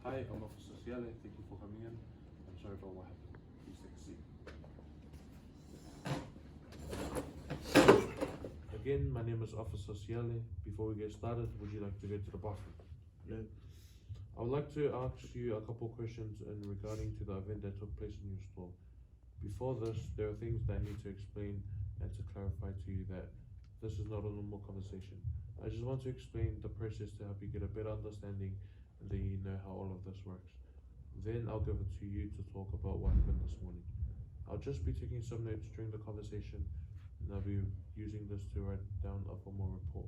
Hi, I'm Officer Ciale. Thank you for coming in. I'm sorry about what happened. Please take a seat. Again, my name is Officer Ciale. Before we get started, would you like to go to the bathroom? No. I would like to ask you a couple questions in regarding to the event that took place in your store. Before this, there are things that I need to explain and to clarify to you that this is not a normal conversation. I just want to explain the process to help you get a better understanding and then you know how all of this works. Then I'll give it to you to talk about what happened this morning. I'll just be taking some notes during the conversation and I'll be using this to write down a formal report.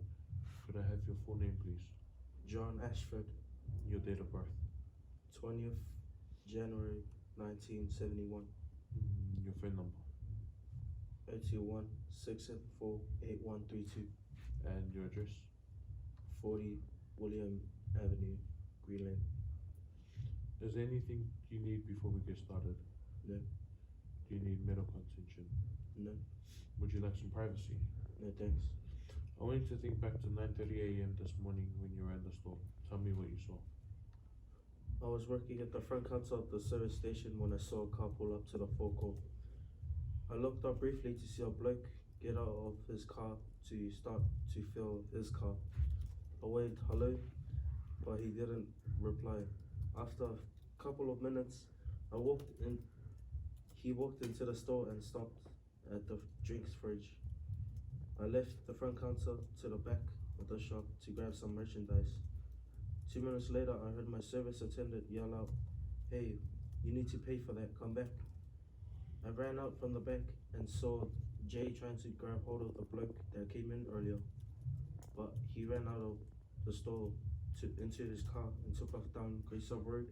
Could I have your full name, please? John Ashford, Your date of birth? 20th January 1971. Your phone number? 021 674 8132. And your address? 40 William Avenue, Green Lane. Is there anything you need before we get started? No. Do you need medical attention? No. Would you like some privacy? No thanks. I want you to think back to 9:30 a.m. this morning when you were in the store. Tell me what you saw. I was working at the front counter of the service station when I saw a car pull up to the forecourt. I looked up briefly to see a bloke get out of his car to start to fill his car. I waved hello, but he didn't reply. After a couple of minutes, he walked into the store and stopped at the drinks fridge. I left the front counter to the back of the shop to grab some merchandise. 2 minutes later, I heard my service attendant yell out, "Hey, you need to pay for that, come back." I ran out from the back and saw Jay trying to grab hold of the bloke that came in earlier, but he ran out of the store into his car and took off down Greysub Road,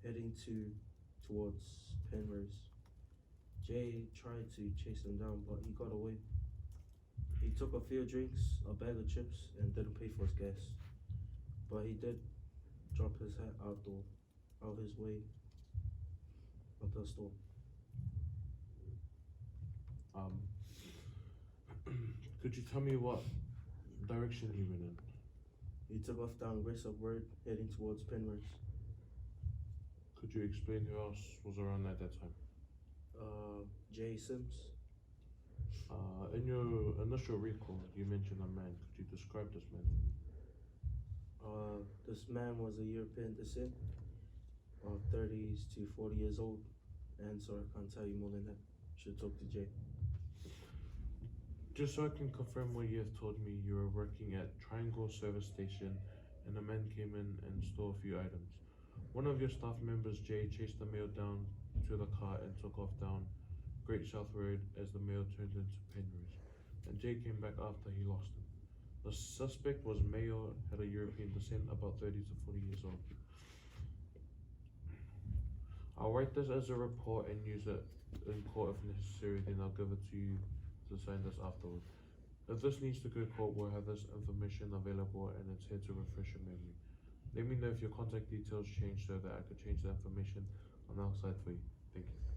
heading towards Penrose. Jay tried to chase him down, but he got away. He took a few drinks, a bag of chips, and didn't pay for his gas. But he did drop his hat out his way of the store. Could you tell me what direction he went in? He took off down Greysub Road, heading towards Penrose. Could you explain who else was around at that time? Jay Sims. In your initial recall, you mentioned a man. Could you describe this man to me? This man was a European descent, 30s to 40 years old, and so I can't tell you more than that. Should talk to Jay. Just so I can confirm what you have told me, you were working at Triangle Service Station and a man came in and stole a few items. One of your staff members, Jay, chased the male down to the car and took off down Great South Road as the male turned into Penrose, and Jay came back after he lost him. The suspect was male, had a European descent, about 30 to 40 years old. I'll write this as a report and use it in court if necessary, then I'll give it to you to sign this afterward. If this needs to go to court, we'll have this information available and it's here to refresh your memory. Let me know if your contact details change so that I could change the information on our side for you. Thank you.